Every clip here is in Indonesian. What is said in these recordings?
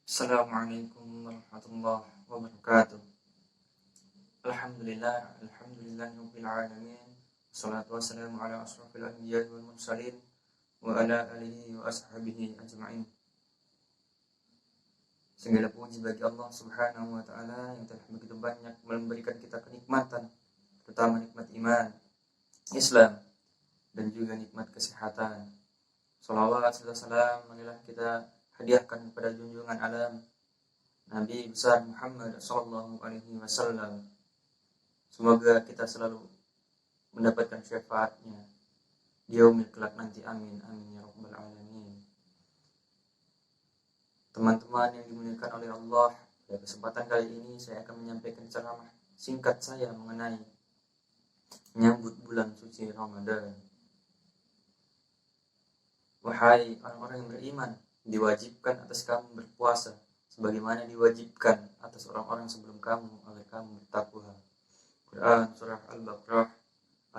Assalamualaikum warahmatullahi wabarakatuh. Alhamdulillahirabbil alamin. Wassalatu wassalamu ala asrofil anbiya'i wal mursalin wa ala alihi wa ashabihi ajma'in. Segala puji bagi Allah Subhanahu wa taala yang telah begitu banyak memberikan kita kenikmatan, terutama nikmat iman, Islam, dan juga nikmat kesehatan. Shalawat serta salam marilah kita hadiahkan kepada junjungan alam Nabi besar Muhammad sallallahu alaihi wasallam. Semoga kita selalu mendapatkan syafaatnya di yaumil kelak nanti. Amin amin ya rabbal alamin. Teman-teman yang dimuliakan oleh Allah, pada kesempatan kali ini saya akan menyampaikan ceramah singkat saya mengenai menyambut bulan suci Ramadan. Wahai orang-orang yang beriman, diwajibkan atas kamu berpuasa sebagaimana diwajibkan atas orang-orang sebelum kamu agar kamu bertakwa. Quran surah Al-Baqarah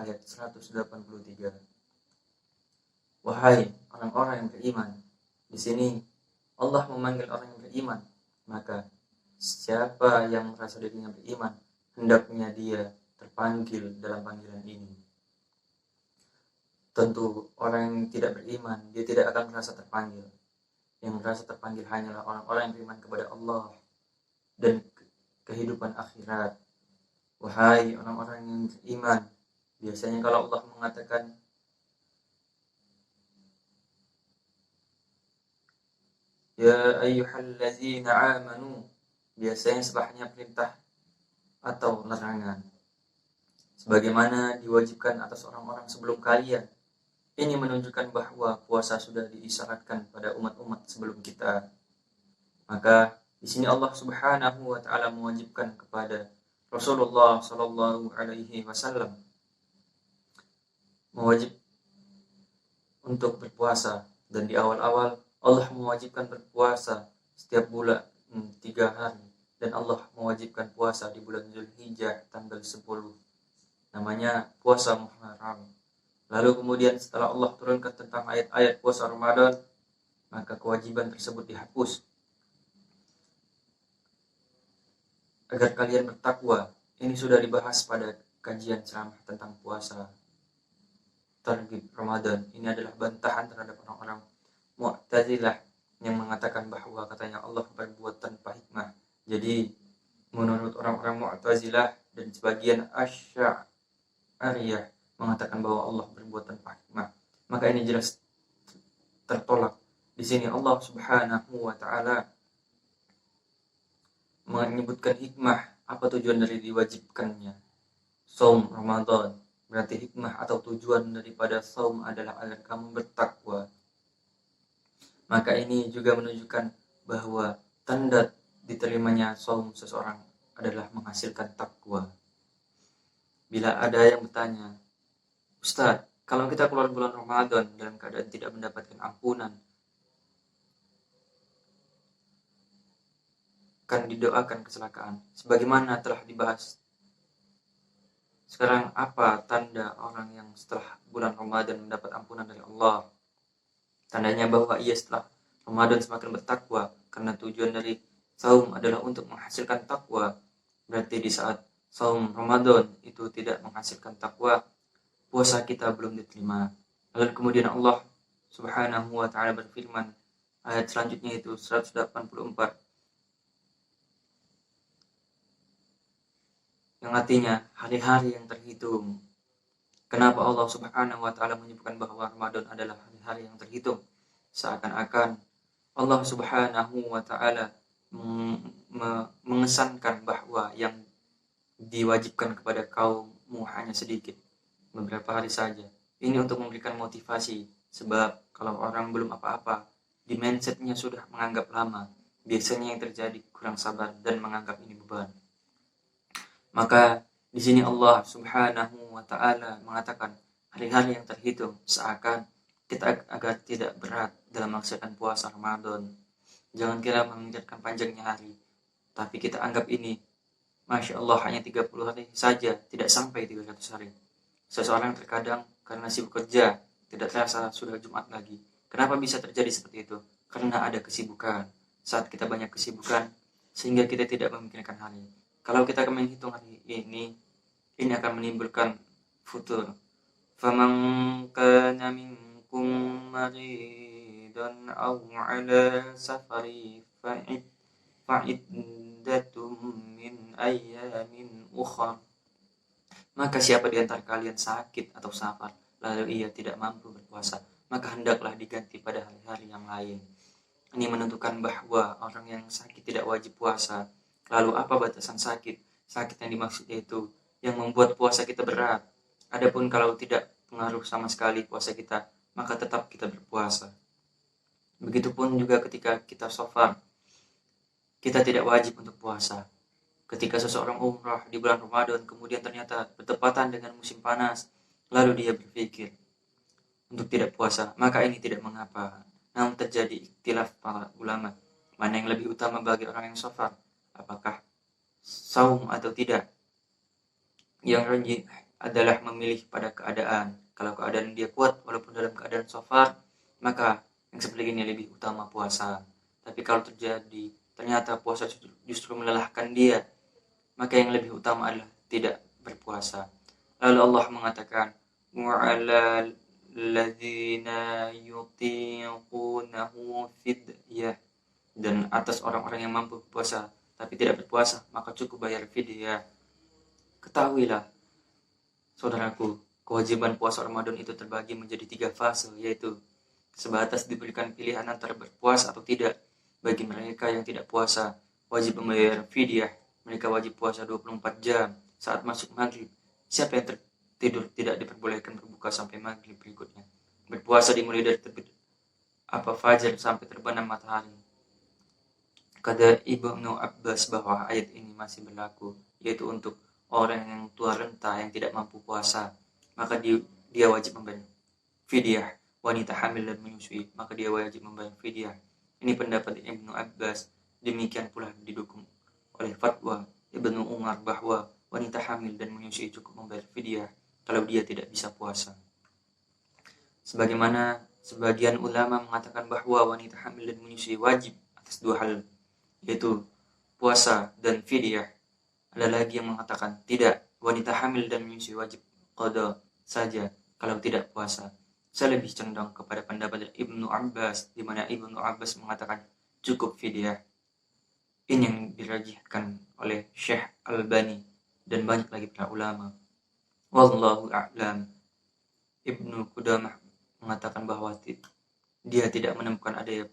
ayat 183. Wahai orang-orang yang beriman, di sini Allah memanggil orang yang beriman, maka siapa yang merasa dirinya beriman, hendaknya dia terpanggil dalam panggilan ini. Tentu orang yang tidak beriman, dia tidak akan merasa terpanggil. Yang merasa terpanggil hanyalah orang-orang yang beriman kepada Allah dan kehidupan akhirat. Wahai orang-orang yang beriman, biasanya kalau Allah mengatakan ya ayyuhallazina amanu, biasanya sebelahnya perintah atau larangan, sebagaimana diwajibkan atas orang-orang sebelum kalian. Ini menunjukkan bahwa puasa sudah diisyaratkan pada umat-umat sebelum kita. Maka di sini Allah Subhanahu wa taala mewajibkan kepada Rasulullah sallallahu alaihi wasallam mewajib untuk berpuasa, dan di awal-awal Allah mewajibkan berpuasa setiap bulan 3 hari, dan Allah mewajibkan puasa di bulan Zulhijjah tanggal 10. Namanya puasa Muharram. Lalu kemudian setelah Allah turunkan tentang ayat-ayat puasa Ramadan, maka kewajiban tersebut dihapus agar kalian bertakwa. Ini sudah dibahas pada kajian ceramah tentang puasa targhib Ramadan. Ini adalah bantahan terhadap orang-orang Mu'tazilah yang mengatakan bahwa katanya Allah berbuat tanpa hikmah. Jadi menurut orang-orang Mu'tazilah dan sebagian Asy'ariyah mengatakan bahwa Allah berbuat tanpa hikmah, maka ini jelas tertolak. Di sini Allah Subhanahu wa taala menyebutkan hikmah, apa tujuan dari diwajibkannya saum Ramadan. Berarti hikmah atau tujuan daripada saum adalah agar kamu bertakwa. Maka ini juga menunjukkan bahwa tanda diterimanya saum seseorang adalah menghasilkan takwa. Bila ada yang bertanya, Ustaz, kalau kita keluar bulan Ramadan dalam keadaan tidak mendapatkan ampunan, kan didoakan kecelakaan, sebagaimana telah dibahas. Sekarang apa tanda orang yang setelah bulan Ramadan mendapat ampunan dari Allah? Tandanya bahwa ia setelah Ramadan semakin bertakwa, karena tujuan dari saum adalah untuk menghasilkan takwa. Berarti di saat saum Ramadan itu tidak menghasilkan takwa, puasa kita belum diterima. Lalu kemudian Allah Subhanahu wa taala berfirman, ayat selanjutnya itu 184, yang artinya hari-hari yang terhitung. Kenapa Allah Subhanahu wa taala menyebutkan bahwa Ramadan adalah hari-hari yang terhitung? Seakan-akan Allah Subhanahu wa taala mengesankan bahwa yang diwajibkan kepada kaummu hanya sedikit, beberapa hari saja. Ini untuk memberikan motivasi, sebab kalau orang belum apa-apa, di mindsetnya sudah menganggap lama, biasanya yang terjadi kurang sabar dan menganggap ini beban. Maka di sini Allah Subhanahu wa taala mengatakan hari-hari yang terhitung, seakan kita agar tidak berat dalam melaksanakan puasa Ramadan. Jangan kira memikirkan panjangnya hari, tapi kita anggap ini, Masya Allah, hanya 30 hari saja, tidak sampai 300 hari. Seseorang terkadang karena sibuk kerja, tidak terasa sudah Jumat lagi. Kenapa bisa terjadi seperti itu? Karena ada kesibukan. saat kita banyak kesibukan sehingga kita tidak memikirkan hal ini. Kalau kita akan menghitung hari ini akan menimbulkan futur. Faman kana minkum maridan aw ala safari fa'iddatum min ayyamin ukhra. Maka siapa di antara kalian sakit atau safar, lalu ia tidak mampu berpuasa, maka hendaklah diganti pada hari-hari yang lain. Ini menentukan bahwa orang yang sakit tidak wajib puasa. Lalu apa batasan sakit? Sakit yang dimaksud yaitu yang membuat puasa kita berat. Adapun kalau tidak pengaruh sama sekali puasa kita, maka tetap kita berpuasa. Begitupun juga ketika kita safar, kita tidak wajib untuk puasa. Ketika seseorang umrah di bulan Ramadan kemudian ternyata bertepatan dengan musim panas, lalu dia berpikir untuk tidak puasa, maka ini tidak mengapa. Namun terjadi ikhtilaf para ulama, mana yang lebih utama bagi orang yang safar, apakah saum atau tidak. Yang rajih adalah memilih pada keadaan. Kalau keadaan dia kuat walaupun dalam keadaan safar, maka yang seperti ini lebih utama puasa. Tapi kalau terjadi ternyata puasa justru melelahkan dia, maka yang lebih utama adalah tidak berpuasa. Lalu Allah mengatakan, wa'ala ladzina yutiqunahu fidyah, dan atas orang-orang yang mampu berpuasa tapi tidak berpuasa maka cukup bayar fidyah. Ketahuilah saudaraku, kewajiban puasa Ramadan itu terbagi menjadi 3 fase, yaitu sebatas diberikan pilihan antara berpuasa atau tidak. Bagi mereka yang tidak puasa wajib membayar fidyah. Mereka wajib puasa 24 jam. Saat masuk maghrib, siapa yang tertidur tidak diperbolehkan berbuka sampai maghrib berikutnya. Berpuasa dimulai dari terbit fajar sampai terbenam matahari. Kata Ibnu Abbas bahwa ayat ini masih berlaku, yaitu untuk orang yang tua renta yang tidak mampu puasa, maka dia wajib membayar fidyah. Wanita hamil dan menyusui, maka dia wajib membayar fidyah. Ini pendapat Ibnu Abbas. Demikian pula didukung oleh fatwa Ibnu Umar bahwa wanita hamil dan menyusui cukup membayar fidyah kalau dia tidak bisa puasa. Sebagaimana sebagian ulama mengatakan bahwa wanita hamil dan menyusui wajib atas 2 hal, yaitu puasa dan fidyah. Ada lagi yang mengatakan tidak, wanita hamil dan menyusui wajib qada saja kalau tidak puasa. Saya lebih condong kepada pendapat Ibnu Abbas, di mana Ibnu Abbas mengatakan cukup fidyah. Ini yang dirajihkan oleh Syekh Albani dan banyak lagi para ulama. Wallahu a'lam. Ibnu Qudamah mengatakan bahwa dia tidak menemukan ada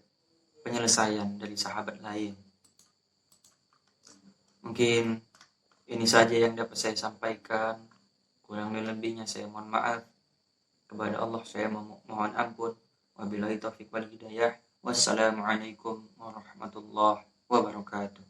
penyelesaian dari sahabat lain. Mungkin ini saja yang dapat saya sampaikan. Kurang lebihnya saya mohon maaf. Kepada Allah saya mohon ampun. Wabillahi taufiq wal hidayah. Wassalamualaikum warahmatullahi wabarakatuh.